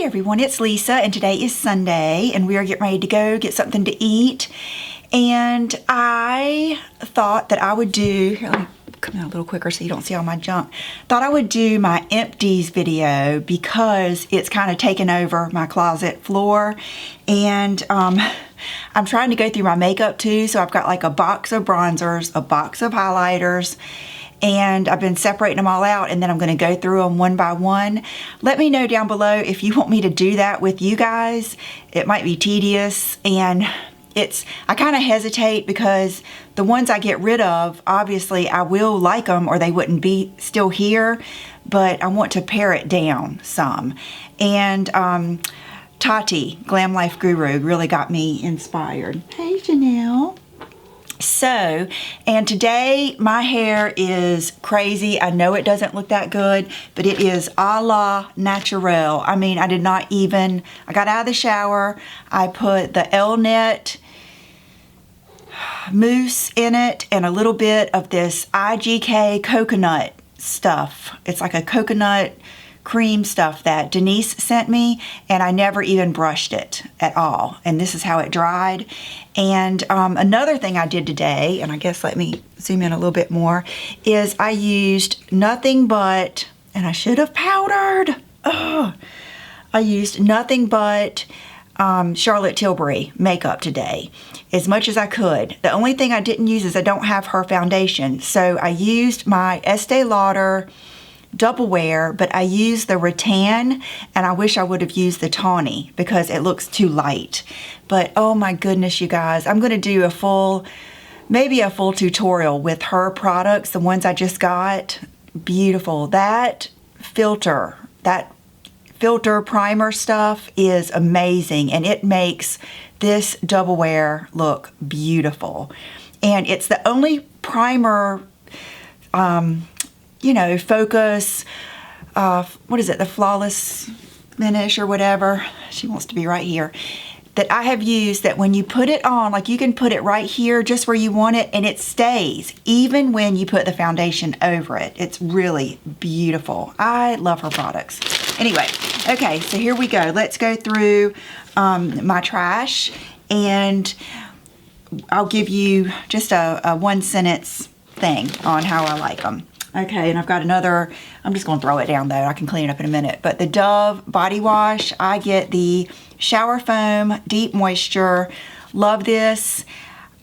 Hi everyone, it's Lisa and today is Sunday and we are getting ready to go get something to eat. And I thought that I would do, here, let me come out a little quicker so you don't see all my junk. Thought I would do my empties video because it's kind of taken over my closet floor. And I'm trying to go through my makeup too. So I've got like a box of bronzers, a box of highlighters, and I've been separating them all out, and then I'm going to go through them one by one. Let me know down below if you want me to do that with you guys. It might be tedious, and I kind of hesitate because the ones I get rid of, obviously I will like them or they wouldn't be still here, but I want to pare it down some. And Tati, Glam Life Guru, really got me inspired. Hey Janelle. So, and today my hair is crazy. I know it doesn't look that good, but it is a la naturel. I mean, I got out of the shower, I put the L-Net mousse in it and a little bit of this IGK coconut stuff. It's like a coconut cream stuff that Denise sent me, and I never even brushed it at all. And this is how it dried. And another thing I did today, and I guess let me zoom in a little bit more, is I used nothing but, and I should have powdered. I used nothing but Charlotte Tilbury makeup today, as much as I could. The only thing I didn't use is I don't have her foundation. So I used my Estee Lauder Double Wear, but I used the rattan, and I wish I would have used the tawny because it looks too light. But oh my goodness, you guys, I'm going to do maybe a full tutorial with her products, the ones I just got. Beautiful. That filter primer stuff is amazing, and it makes this Double Wear look beautiful. And it's the only primer, focus, what is it, the Flawless Finish or whatever, she wants to be right here, that I have used that when you put it on, like you can put it right here just where you want it, and it stays even when you put the foundation over it. It's really beautiful. I love her products. Anyway, okay, so here we go. Let's go through my trash, and I'll give you just a one sentence thing on how I like them. Okay, and I've got another, I'm just going to throw it down though. I can clean it up in a minute. But the Dove body wash, I get the Shower Foam Deep Moisture. Love this.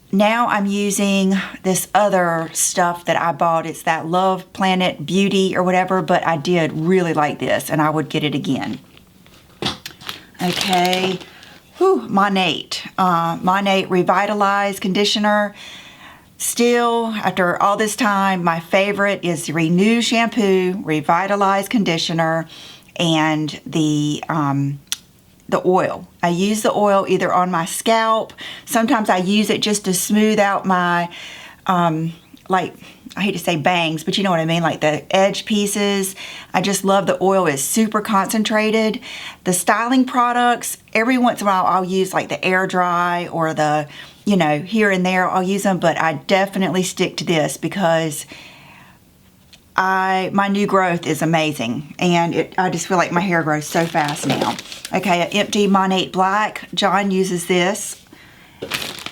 Now I'm using this other stuff that I bought. It's that Love Planet Beauty or whatever, but I did really like this, and I would get it again. Okay, Monate. Monate Revitalize Conditioner. Still, after all this time, my favorite is the Renew Shampoo, Revitalize Conditioner, and the oil. I use the oil either on my scalp. Sometimes I use it just to smooth out my, like, I hate to say bangs, but you know what I mean, like the edge pieces. I just love the oil. It's super concentrated. The styling products, every once in a while I'll use like the air dry or the, here and there I'll use them, but I definitely stick to this because my new growth is amazing, and I just feel like my hair grows so fast now. Okay, an empty Monate Black. John uses this.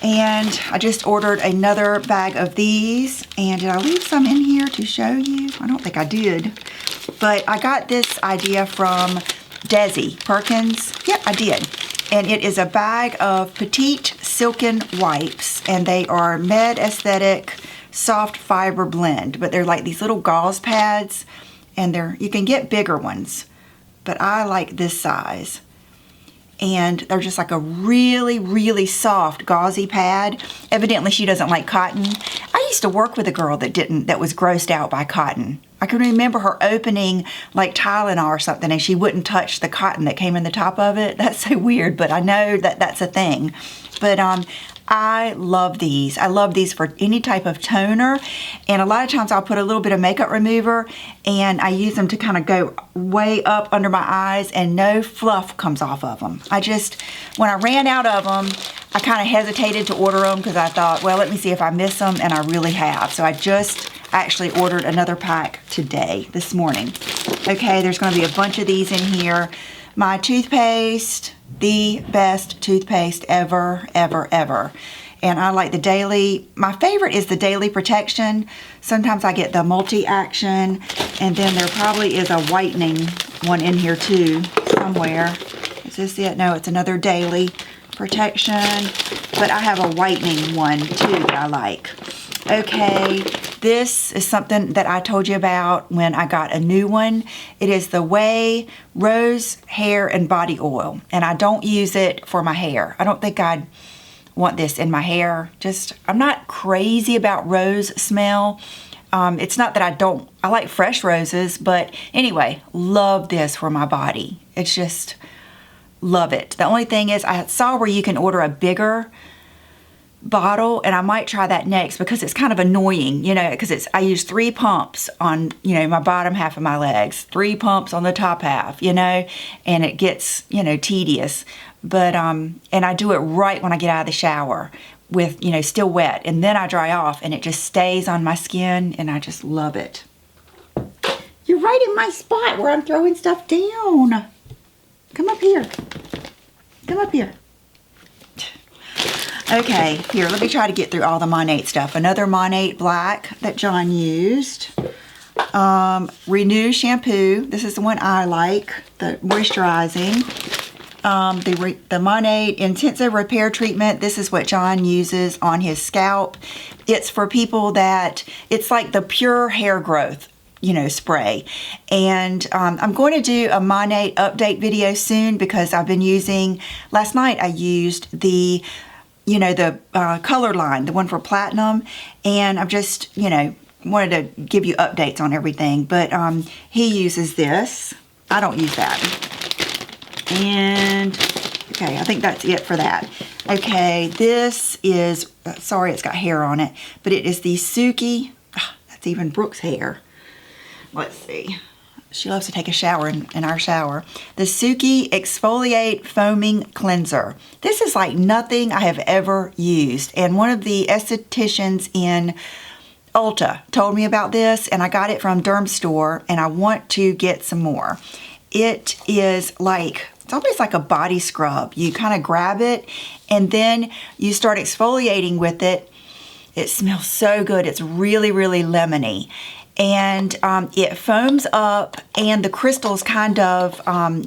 And I just ordered another bag of these. And did I leave some in here to show you? I don't think I did. But I got this idea from Desi Perkins. Yep, I did. And it is a bag of petite silken wipes, and they are Med Aesthetic soft fiber blend, but they're like these little gauze pads, and you can get bigger ones, but I like this size. And they're just like a really, really soft gauzy pad. Evidently she doesn't like cotton. I used to work with a girl that was grossed out by cotton. I can remember her opening like Tylenol or something, and she wouldn't touch the cotton that came in the top of it. That's so weird, but I know that that's a thing. But I love these. I love these for any type of toner, and a lot of times I'll put a little bit of makeup remover, and I use them to kind of go way up under my eyes, and no fluff comes off of them. When I ran out of them, I kind of hesitated to order them because I thought, well, let me see if I miss them, and I really have. So I just actually ordered another pack this morning. Okay, there's going to be a bunch of these in here. My toothpaste, the best toothpaste ever, ever, ever. And I like the daily. My favorite is the Daily Protection. Sometimes I get the multi-action, and then there probably is a whitening one in here too, somewhere. Is this it? No, it's another Daily Protection, but I have a whitening one too that I like. Okay, this is something that I told you about when I got a new one. It is the Way Rose Hair and Body Oil, and I don't use it for my hair. I don't think I'd want this in my hair. I'm not crazy about rose smell. It's not that I like fresh roses, but anyway, love this for my body. It's just, love it. The only thing is I saw where you can order a bigger bottle, and I might try that next because it's kind of annoying, you know, because I use 3 pumps on, you know, my bottom half of my legs, 3 pumps on the top half, you know, and it gets, you know, tedious. But, and I do it right when I get out of the shower with, you know, still wet, and then I dry off and it just stays on my skin, and I just love it. You're right in my spot where I'm throwing stuff down. Come up here. Come up here. Okay, here, let me try to get through all the Monat stuff. Another Monat Black that John used. Renew shampoo. This is the one I like, the moisturizing. The Monat Intensive Repair Treatment. This is what John uses on his scalp. It's for people that, it's like the pure hair growth, you know, spray. And I'm going to do a Monat update video soon because I've been using, last night I used the, you know, the color line, the one for platinum, and I've just, you know, wanted to give you updates on everything. But he uses this. I don't use that. And okay, I think that's it for that. Okay, this is, sorry it's got hair on it, but it is the Sookie, that's even Brooke's hair. Let's see. She loves to take a shower in our shower. The Sookie Exfoliate Foaming Cleanser. This is like nothing I have ever used. And one of the estheticians in Ulta told me about this, and I got it from Derm Store, and I want to get some more. It is like, it's almost like a body scrub. You kind of grab it, and then you start exfoliating with it. It smells so good. It's really, really lemony. And it foams up, and the crystals kind of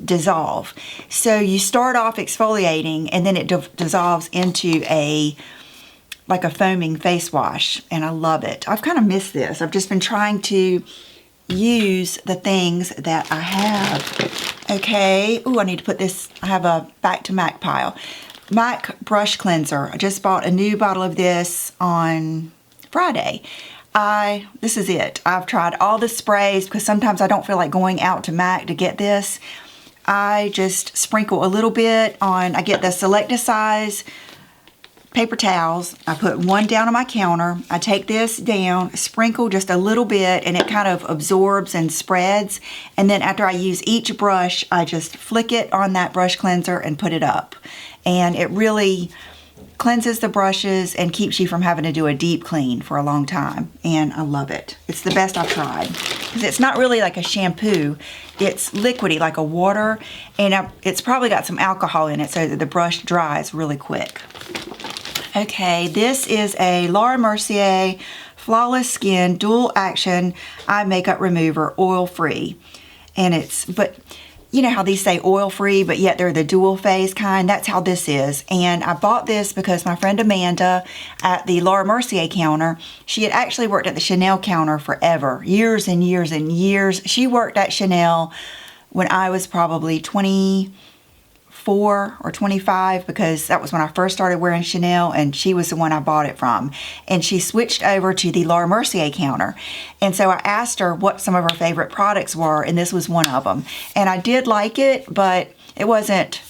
dissolve. So you start off exfoliating, and then it dissolves into like a foaming face wash, and I love it. I've kind of missed this. I've just been trying to use the things that I have. Okay, ooh, I need to put this, I have a back to MAC pile. MAC Brush Cleanser. I just bought a new bottle of this on Friday. This is it. I've tried all the sprays because sometimes I don't feel like going out to MAC to get this. I just sprinkle a little bit on, I get the Selecta size paper towels. I put one down on my counter. I take this down, sprinkle just a little bit, and it kind of absorbs and spreads. And then after I use each brush, I just flick it on that brush cleanser and put it up. And it really cleanses the brushes and keeps you from having to do a deep clean for a long time. And I love it. It's the best I've tried. Because it's not really like a shampoo. It's liquidy, like a water. And it's probably got some alcohol in it so that the brush dries really quick. Okay, this is a Laura Mercier Flawless Skin Dual Action Eye Makeup Remover, oil free. And it's, but you know how these say oil free, but yet they're the dual phase kind? That's how this is. And I bought this because my friend Amanda at the Laura Mercier counter, she had actually worked at the Chanel counter forever, years and years and years. She worked at Chanel when I was probably 24 or 25, because that was when I first started wearing Chanel, and she was the one I bought it from. And she switched over to the Laura Mercier counter. And so I asked her what some of her favorite products were, and this was one of them. And I did like it, but it wasn't,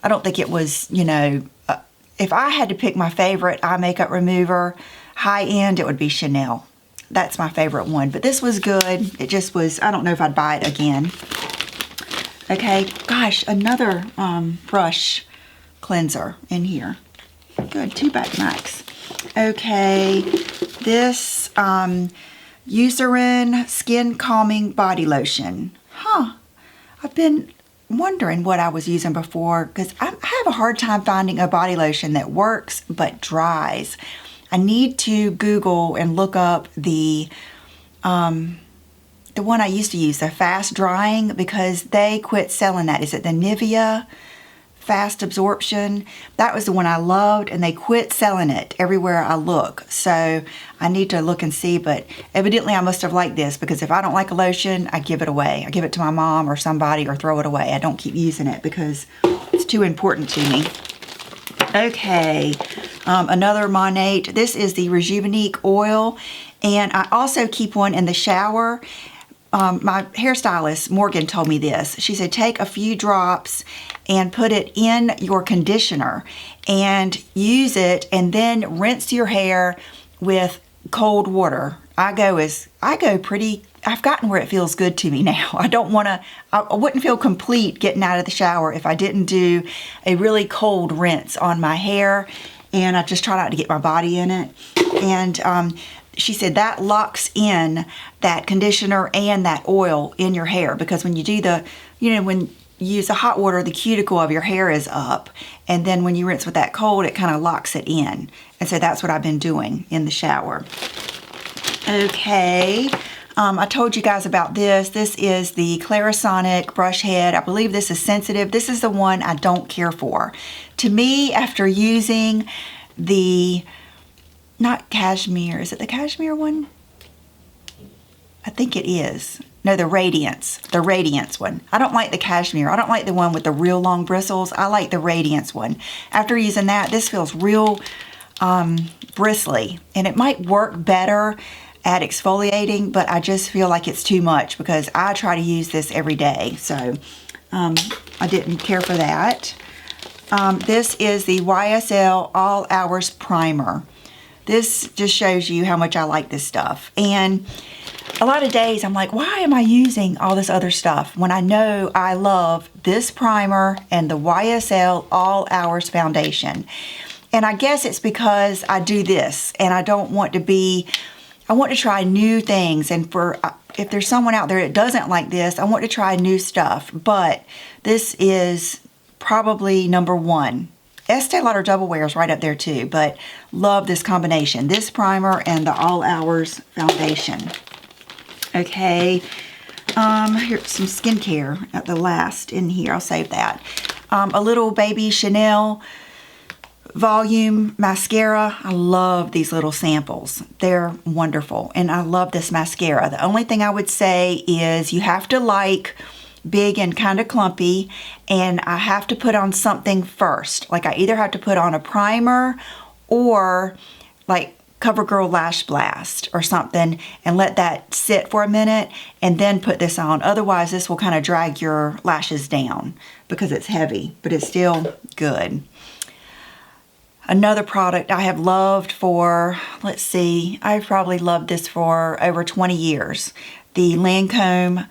I don't think it was, you know, if I had to pick my favorite eye makeup remover, high end, it would be Chanel. That's my favorite one. But this was good. It just was, I don't know if I'd buy it again. Okay, gosh, another brush cleanser in here. Good, 2 back Max. Okay, this Eucerin Skin Calming Body Lotion. Huh, I've been wondering what I was using before, because I have a hard time finding a body lotion that works but dries. I need to Google and look up the one I used to use, the fast drying, because they quit selling that. Is it the Nivea Fast Absorption? That was the one I loved, and they quit selling it everywhere I look. So I need to look and see, but evidently I must have liked this, because if I don't like a lotion, I give it away. I give it to my mom or somebody, or throw it away. I don't keep using it because it's too important to me. Okay, another Monat. This is the Rejuvenate oil, and I also keep one in the shower. My hairstylist, Morgan, told me this. She said, take a few drops and put it in your conditioner and use it, and then rinse your hair with cold water. I've gotten where it feels good to me now. I wouldn't feel complete getting out of the shower if I didn't do a really cold rinse on my hair, and I just try not to get my body in it. And she said that locks in that conditioner and that oil in your hair, because when you do when you use the hot water, the cuticle of your hair is up, and then when you rinse with that cold, it kind of locks it in. And so that's what I've been doing in the shower. Okay, I told you guys about this. This is the Clarisonic brush head. I believe this is sensitive. This is the one I don't care for. To me, after using the not cashmere. Is it the cashmere one? I think it is. No, the Radiance. The Radiance one. I don't like the cashmere. I don't like the one with the real long bristles. I like the Radiance one. After using that, this feels real bristly. And it might work better at exfoliating, but I just feel like it's too much, because I try to use this every day. So I didn't care for that. This is the YSL All Hours Primer. This just shows you how much I like this stuff. And a lot of days I'm like, why am I using all this other stuff when I know I love this primer and the YSL All Hours Foundation? And I guess it's because I do this, and I want to try new things. And if there's someone out there that doesn't like this, I want to try new stuff. But this is probably number one. Estee Lauder Double Wear is right up there too, but love this combination. This primer and the All Hours Foundation. Okay, here's some skincare at the last in here. I'll save that. A little baby Chanel volume mascara. I love these little samples. They're wonderful, and I love this mascara. The only thing I would say is you have to like big and kind of clumpy, and I have to put on something first. Like I either have to put on a primer or like CoverGirl Lash Blast or something, and let that sit for a minute and then put this on. Otherwise this will kind of drag your lashes down because it's heavy, but it's still good. Another product I have loved for, let's see, I've probably loved this for over 20 years. The Lancome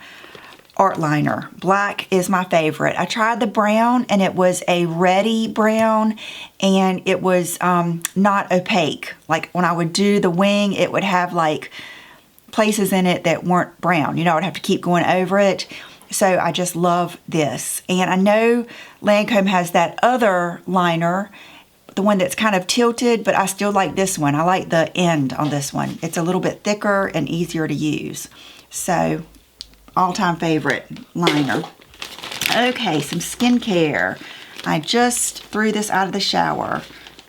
Art Liner. Black is my favorite. I tried the brown, and it was a reddy brown, and it was not opaque. Like when I would do the wing, it would have like places in it that weren't brown. You know, I would have to keep going over it. So I just love this. And I know Lancome has that other liner, the one that's kind of tilted, but I still like this one. I like the end on this one. It's a little bit thicker and easier to use. So all-time favorite liner. Okay, some skincare. I just threw this out of the shower.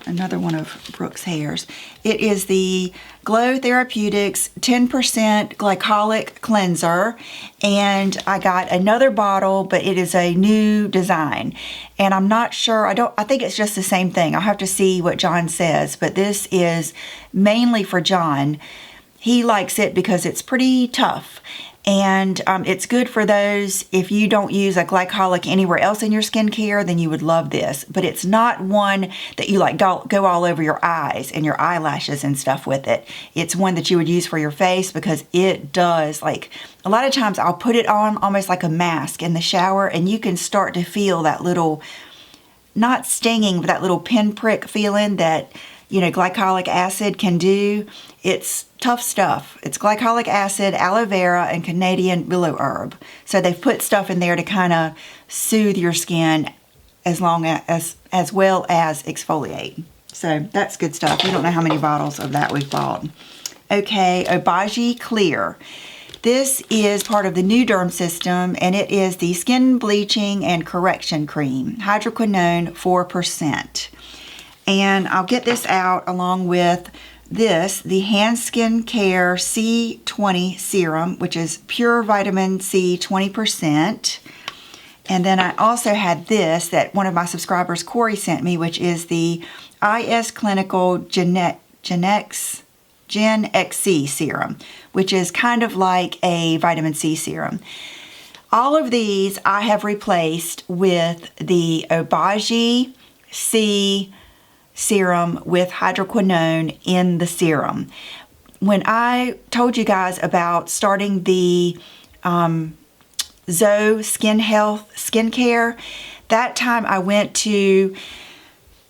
Another one of Brooke's hairs. It is the Glow Therapeutics 10% Glycolic Cleanser, and I got another bottle, but it is a new design, and I'm not sure. I think it's just the same thing. I'll have to see what John says, but this is mainly for John. He likes it because it's pretty tough. And it's good for those, if you don't use a glycolic anywhere else in your skincare, then you would love this. But it's not one that you like go all over your eyes and your eyelashes and stuff with it. It's one that you would use for your face, because it does, like, a lot of times I'll put it on almost like a mask in the shower, and you can start to feel that little, not stinging, but that little pinprick feeling that you know, glycolic acid can do. It's tough stuff. It's glycolic acid, aloe vera, and Canadian willow herb. So they've put stuff in there to kind of soothe your skin as well as exfoliate. So that's good stuff. You don't know how many bottles of that we've bought. Okay, Obagi Clear. This is part of the new Derm system, and it is the Skin Bleaching and Correction Cream. Hydroquinone 4%. And I'll get this out along with this, the Hanskincare C20 Serum, which is pure vitamin C 20%. And then I also had this that one of my subscribers, Corey, sent me, which is the IS Clinical Gen XC serum, which is kind of like a vitamin C serum. All of these I have replaced with the Obagi C serum with hydroquinone in the serum. When I told you guys about starting the Zoe Skin Health skincare, that time I went to,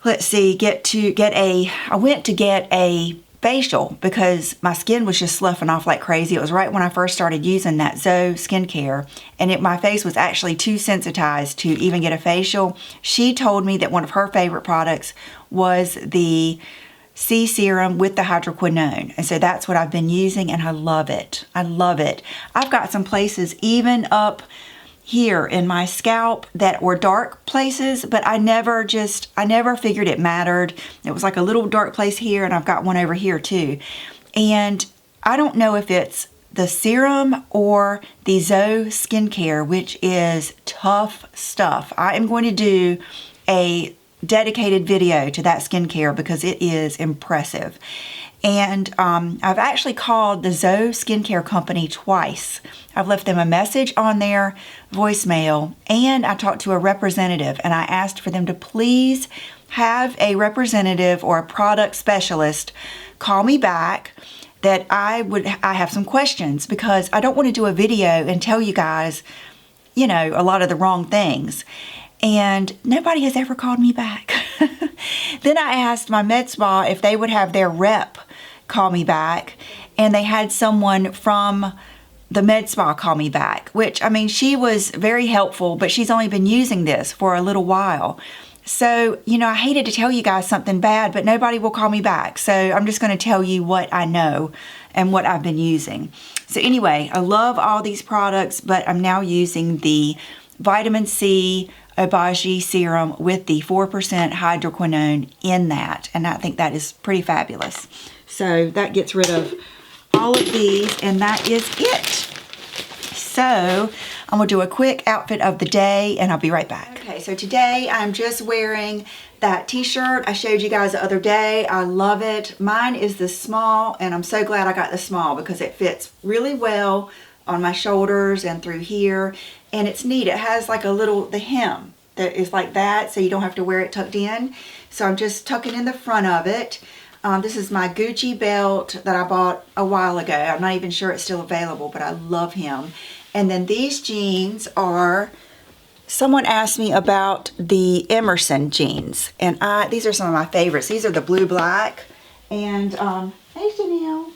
I went to get a facial because my skin was just sloughing off like crazy. It was right when I first started using that Zoe skincare, and my face was actually too sensitized to even get a facial. She told me that one of her favorite products was the C serum with the hydroquinone, and so that's what I've been using, and I love it. I love it. I've got some places even up here in my scalp that were dark places, but I never figured it mattered. It was like a little dark place here, and I've got one over here too. And I don't know if it's the serum or the Zoe skincare, which is tough stuff. I am going to do a dedicated video to that skincare because it is impressive. And I've actually called the Zoe skincare company twice. I've left them a message on their voicemail, and I talked to a representative, and I asked for them to please have a representative or a product specialist call me back that I have some questions, because I don't want to do a video and tell you guys, you know, a lot of the wrong things. And nobody has ever called me back. Then I asked my med spa if they would have their rep call me back, and they had someone from the med spa call me back, which, I mean, she was very helpful, but she's only been using this for a little while. So, you know, I hated to tell you guys something bad, but nobody will call me back. So I'm just going to tell you what I know and what I've been using. So anyway, I love all these products, but I'm now using the vitamin C Obagi serum with the 4% hydroquinone in that, and I think that is pretty fabulous. So that gets rid of all of these, and that is it. So I'm gonna do a quick outfit of the day, and I'll be right back. Okay, so today I'm just wearing that t-shirt I showed you guys the other day. I love it. Mine is the small, and I'm so glad I got the small because it fits really well on my shoulders and through here, and it's neat. It has like the hem that is like that, so you don't have to wear it tucked in. So I'm just tucking in the front of it. This is my Gucci belt that I bought a while ago. I'm not even sure it's still available, but I love him. And then these jeans are, someone asked me about the Emerson jeans, and these are some of my favorites. These are the blue black, and hey Chanel,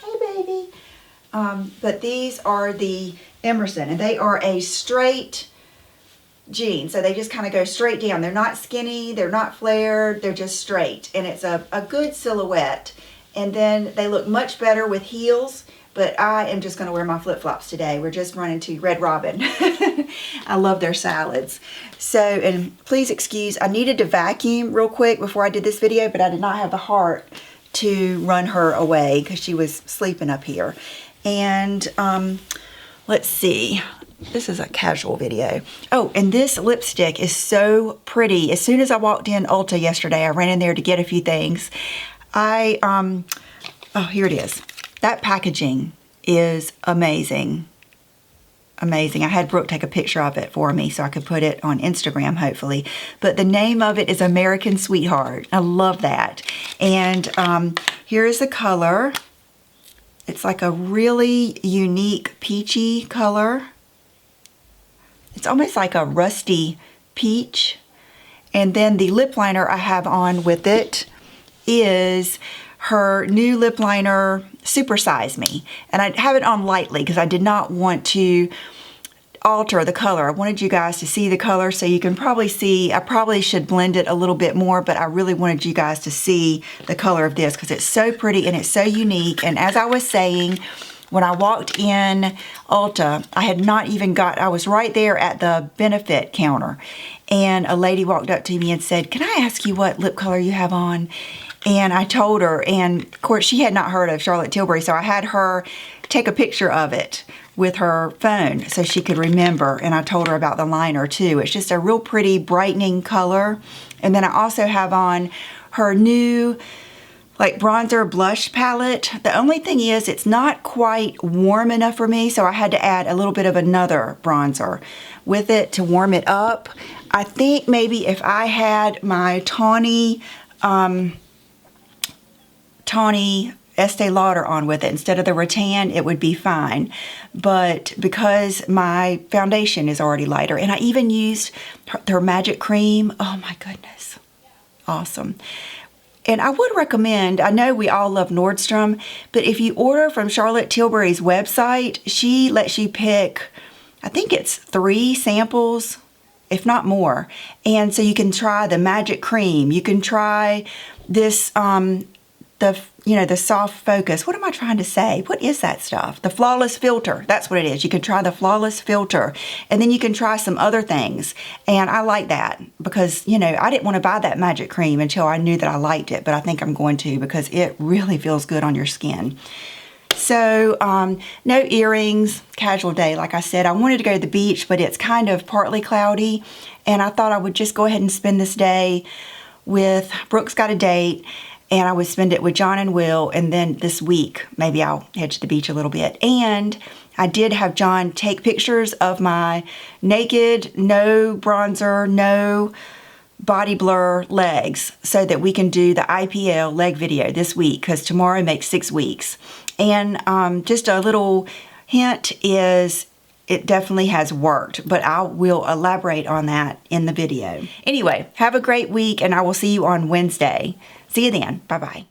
hey baby. But these are the Emerson, and they are a straight jeans, so they just kind of go straight down. They're not skinny, they're not flared, they're just straight, and it's a good silhouette. And then they look much better with heels, but I am just going to wear my flip-flops today. We're just running to Red Robin. I love their salads. So, and please excuse, I needed to vacuum real quick before I did this video, but I did not have the heart to run her away because she was sleeping up here. And let's see. This is a casual video. Oh, and this lipstick is so pretty. As soon as I walked in Ulta yesterday, I ran in there to get a few things. Oh, here it is. That packaging is amazing. Amazing. I had Brooke take a picture of it for me so I could put it on Instagram, hopefully. But the name of it is American Sweetheart. I love that. And here is the color. It's like a really unique peachy color. It's almost like a rusty peach. And then the lip liner I have on with it is her new lip liner, Super Size Me. And I have it on lightly because I did not want to alter the color. I wanted you guys to see the color, so you can probably see, I probably should blend it a little bit more, but I really wanted you guys to see the color of this because it's so pretty and it's so unique. And as I was saying, when I walked in Ulta, I had not even I was right there at the benefit counter, and a lady walked up to me and said, "Can I ask you what lip color you have on?" And I told her, and of course she had not heard of Charlotte Tilbury, so I had her take a picture of it with her phone so she could remember, and I told her about the liner too. It's just a real pretty brightening color. And then I also have on her new like bronzer blush palette. The only thing is it's not quite warm enough for me, so I had to add a little bit of another bronzer with it to warm it up. I think maybe if I had my tawny Estee Lauder on with it instead of the rattan, it would be fine. But because my foundation is already lighter, and I even used their magic cream, oh my goodness, awesome. And I would recommend, I know we all love Nordstrom, but if you order from Charlotte Tilbury's website, she lets you pick, I think it's 3 samples, if not more. And so you can try the magic cream, you can try this, the soft focus. What am I trying to say? What is that stuff? The flawless filter. That's what it is. You can try the flawless filter, and then you can try some other things. And I like that because, I didn't want to buy that magic cream until I knew that I liked it, but I think I'm going to because it really feels good on your skin. So, no earrings, casual day. Like I said, I wanted to go to the beach, but it's kind of partly cloudy, and I thought I would just go ahead and spend this day with Brooke's got a date, and I would spend it with John and Will, and then this week, maybe I'll head to the beach a little bit. And I did have John take pictures of my naked, no bronzer, no body blur legs so that we can do the IPL leg video this week because tomorrow makes 6 weeks. And just a little hint is it definitely has worked, but I will elaborate on that in the video. Anyway, have a great week, and I will see you on Wednesday. See you then. Bye-bye.